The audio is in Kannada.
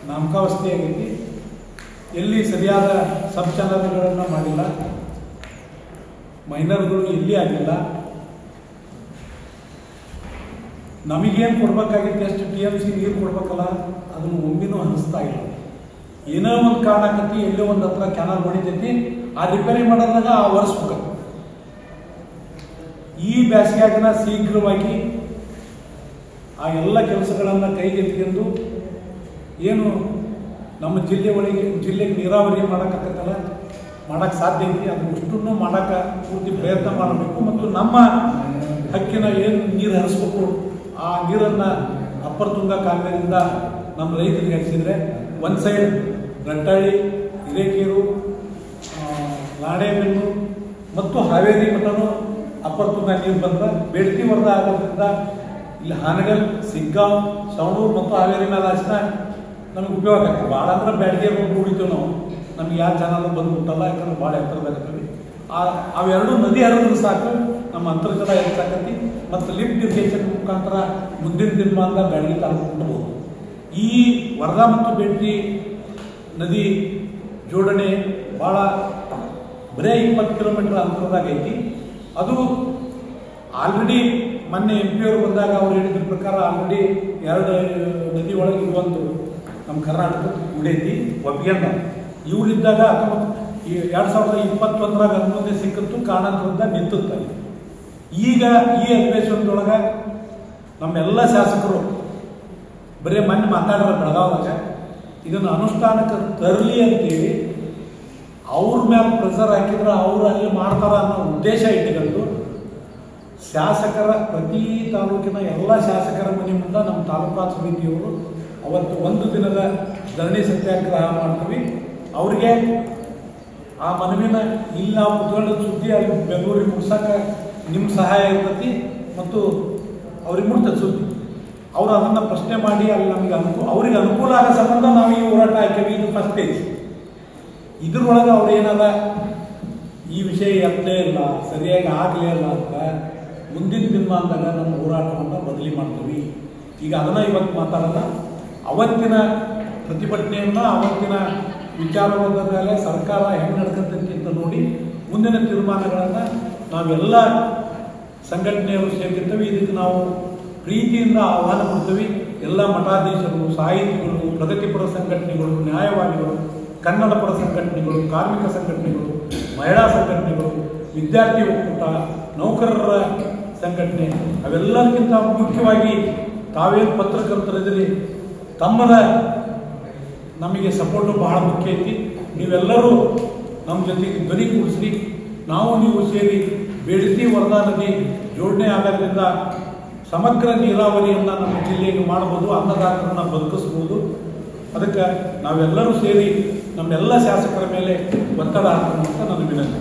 ನಾಮಕಾವಸ್ಥೆ ಆಗೈತಿ. ಎಲ್ಲಿ ಸರಿಯಾದ ಸಬ್ ಚಾನಲ್ಗಳನ್ನು ಮಾಡಿಲ್ಲ, ಮೈನರ್ಗಳು ಎಲ್ಲಿ ಆಗಿಲ್ಲ. ನಮಗೇನು ಕೊಡ್ಬೇಕಾಗಿತ್ತು, ಎಷ್ಟು TMC ನೀರು ಕೊಡ್ಬೇಕಲ್ಲ, ಅದನ್ನು ಒಮ್ಮಿನೂ ಅನಿಸ್ತಾ ಇಲ್ಲ. ಏನೋ ಒಂದು ಕಾರಣಕ್ಕತಿ ಎಲ್ಲೋ ಒಂದು ಹತ್ರ ಕ್ಯಾನಲ್ ಹೊಡಿತೈತಿ, ಆ ರಿಪೇರಿ ಮಾಡೋದಾಗ ಆ ಒರೆಸ್ಬೇಕು. ಈ ಬೇಸಿಗೆಯಾಗಿನ ಶೀಘ್ರವಾಗಿ ಆ ಎಲ್ಲ ಕೆಲಸಗಳನ್ನು ಕೈಗೆತ್ತಿಕೊಂಡು ಏನು ನಮ್ಮ ಜಿಲ್ಲೆಗೆ ನೀರಾವರಿ ಮಾಡೋಕ್ಕಾಗತ್ತಲ್ಲ, ಮಾಡೋಕ್ಕೆ ಸಾಧ್ಯ ಐತಿ. ಅದನ್ನು ಅಷ್ಟನ್ನು ಮಾಡೋಕ್ಕೆ ಪೂರ್ತಿ ಪ್ರಯತ್ನ ಮಾಡಬೇಕು. ಮತ್ತು ನಮ್ಮ ಹಕ್ಕಿನ ಏನು ನೀರು ಹರಿಸ್ಬೇಕು, ಆ ನೀರನ್ನು ಅಪ್ಪರ್ ತುಂಗಾ ಕಾಲುವೆಯಿಂದ ನಮ್ಮ ರೈತರಿಗೆ ಹರಿಸಿದರೆ ಒಂದು ಸೈಡ್ ಗಂಟಾಳಿ, ಹಿರೇಕೆರೆ, ಲಾಣೆಬೆನ್ನು ಮತ್ತು ಹಾವೇರಿ ಮಟ್ಟನೂ ಅಪ್ಪರ್ ತುಂಗಾ ನೀರು ಬಂದ್ರೆ ಬೇಡ್ತಿ ವರದ ಆಗೋದ್ರಿಂದ ಇಲ್ಲಿ ಹಾನಗಲ್, ಸಿಗ್ಗಾಂವ್, ಸವಣೂರು ಮತ್ತು ಹಾವೇರಿ ಮೇಲೆ ಹಚ್ಚಿನ ನಮಗೆ ಉಪಯೋಗ ಆಗ್ತದೆ. ಭಾಳ ಅಂದ್ರೆ ಬ್ಯಾಡಿಗೆ ಬಂದು ಉಳಿತೀವಿ ನಾವು. ನಮ್ಗೆ ಯಾವ ಚಾನಲ್ ಬಂದು ಮುಟ್ಟಲ್ಲ, ಯಾಕಂದ್ರೆ ಭಾಳ ಎತ್ತರದಾಗತ್ತೀವಿ. ಅವೆರಡು ನದಿ ಹರಿದ್ರೆ ಸಾಕು, ನಮ್ಮ ಅಂತರ್ಜಲ ಹೆಚ್ಚಾಕತಿ. ಮತ್ತು ಲಿಫ್ಟ್ ಇರಿಗೇಷನ್ ಮುಖಾಂತರ ಮುಂದಿನ ದಿನಮಾನದ ಬ್ಯಾಡಿಗೆ ತಾಲೂಕು ಮುಟ್ಟಬಹುದು. ಈ ವರದಾ ಮತ್ತು ಬೇಡ್ತಿ ನದಿ ಜೋಡಣೆ ಭಾಳ ಬರೇ 20 ಕಿಲೋಮೀಟರ್ ಅಂತರದಾಗ ಐತಿ. ಅದು ಆಲ್ರೆಡಿ ಮೊನ್ನೆ MP ಅವರು ಬಂದಾಗ ಅವ್ರು ಹೇಳಿದ್ರ ಪ್ರಕಾರ ಆಲ್ರೆಡಿ 2 ನದಿ ಒಳಗೆ ಇರುವಂಥ ನಮ್ಮ ಕರ್ನಾಟಕದ ಉಡೈತಿ ಒಪ್ಪಿಗೆಂದ. ಇವರಿದ್ದಾಗ 2021 ಅನುಮತಿ ಸಿಕ್ಕಿತ್ತು, ಕಾರಣದಿಂದ ನಿಂತುತ್ತೆ. ಈಗ ಈ ಅಧಿವೇಶನದೊಳಗೆ ನಮ್ಮೆಲ್ಲ ಶಾಸಕರು ಬರೀ ಮೊನ್ನೆ ಮಾತಾಡಿದ್ರೆ ಬೆಳಗಾವಾಗ ಇದನ್ನು ಅನುಷ್ಠಾನಕ್ಕೆ ತರಲಿ ಅಂತೇಳಿ ಅವ್ರ ಮೇಲೆ ಪ್ರೆಷರ್ ಹಾಕಿದ್ರೆ ಅವರು ಅಲ್ಲಿ ಮಾಡ್ತಾರ ಅನ್ನೋ ಉದ್ದೇಶ ಇಟ್ಟುಕೊಂಡು ಶಾಸಕರ ಪ್ರತಿ ತಾಲೂಕಿನ ಎಲ್ಲ ಶಾಸಕರ ಮನೆ ಮುಂದೆ ನಮ್ಮ ತಾಲೂಕಾ ಸಮಿತಿಯವರು ಅವತ್ತು 1 ದಿನದ ಧರಣಿ ಸತ್ಯಾಗ್ರಹ ಮಾಡ್ತೀವಿ. ಅವ್ರಿಗೆ ಆ ಮನವಿನ ಇಲ್ಲ ಕುತ್ಕೊಳ್ಳೋ ಸುದ್ದಿ ಅಲ್ಲಿ ಬೆಂಗಳೂರಿಗೆ ಮುಗಿಸೋಕೆ ನಿಮ್ಮ ಸಹಾಯ ಇರ್ತೈತಿ ಮತ್ತು ಅವ್ರಿಗೆ ಮುಟ್ತದೆ ಸುದ್ದಿ. ಅವರು ಅದನ್ನು ಪ್ರಶ್ನೆ ಮಾಡಿ ಅಲ್ಲಿ ನಮಗೆ ಅವ್ರಿಗೆ ಅನುಕೂಲ ಆಗೋ ಸಂಬಂಧ ನಾವು ಈ ಹೋರಾಟ ಹಾಕೀವಿ. ಇದು ಫಸ್ಟ್ ಸ್ಟೇಜ್. ಇದ್ರೊಳಗೆ ಅವ್ರು ಏನದ ಈ ವಿಷಯ ಎತ್ತಲೇ ಇಲ್ಲ, ಸರಿಯಾಗಿ ಆಗಲೇ ಇಲ್ಲ ಅಂತ ಮುಂದಿನ ದಿನಮಾನದಾಗ ನಮ್ಮ ಹೋರಾಟವನ್ನು ಬದಲಿ ಮಾಡ್ತೀವಿ. ಈಗ ಅದನ್ನು ಇವತ್ತು ಮಾತಾಡಲ್ಲ. ಅವತ್ತಿನ ಪ್ರತಿಭಟನೆಯನ್ನು, ಅವತ್ತಿನ ವಿಚಾರವಾದ ಮೇಲೆ ಸರ್ಕಾರ ಹೆಂಗೆ ನಡ್ಕಂತೈತಿ ಅಂತ ನೋಡಿ ಮುಂದಿನ ತೀರ್ಮಾನಗಳನ್ನು ನಾವೆಲ್ಲ ಸಂಘಟನೆಯವರು ಸೇರ್ತಿರ್ತೀವಿ. ಇದಕ್ಕೆ ನಾವು ಪ್ರೀತಿಯಿಂದ ಆಹ್ವಾನ ಕೊಡ್ತೀವಿ. ಎಲ್ಲ ಮಠಾಧೀಶರು, ಸಾಹಿತಿಗಳು, ಪ್ರಗತಿಪರ ಸಂಘಟನೆಗಳು, ನ್ಯಾಯವಾದಿಗಳು, ಕನ್ನಡ ಪರ ಸಂಘಟನೆಗಳು, ಕಾರ್ಮಿಕ ಸಂಘಟನೆಗಳು, ಮಹಿಳಾ ಸಂಘಟನೆಗಳು, ವಿದ್ಯಾರ್ಥಿ ಒಕ್ಕೂಟ, ನೌಕರರ ಸಂಘಟನೆ, ಅವೆಲ್ಲಕ್ಕಿಂತ ಮುಖ್ಯವಾಗಿ ತಾವೇನು ಪತ್ರಕರ್ತರಿದ್ದೀರಿ ತಮ್ಮದ ನಮಗೆ ಸಪೋರ್ಟು ಬಹಳ ಮುಖ್ಯ ಐತಿ. ನೀವೆಲ್ಲರೂ ನಮ್ಮ ಜೊತೆಗೆ ಧ್ವನಿ ಕೂಡಿಸ್ರಿ. ನಾವು ನೀವು ಸೇರಿ ಬೇಡ್ತಿ ವರದಾ ನದಿ ಜೋಡಣೆ ಆಗೋದ್ರಿಂದ ಸಮಗ್ರ ನೀರಾವರಿಯನ್ನು ನಮ್ಮ ಜಿಲ್ಲೆಗೆ ಮಾಡ್ಬೋದು, ಅನ್ನದಾತರನ್ನು ಬದುಕಿಸ್ಬೋದು. ಅದಕ್ಕೆ ನಾವೆಲ್ಲರೂ ಸೇರಿ ನಮ್ಮೆಲ್ಲ ಶಾಸಕರ ಮೇಲೆ ಒತ್ತಡ ಹಾಕೋಣ ಅಂತ ನನ್ನ ವಿನಂತಿ.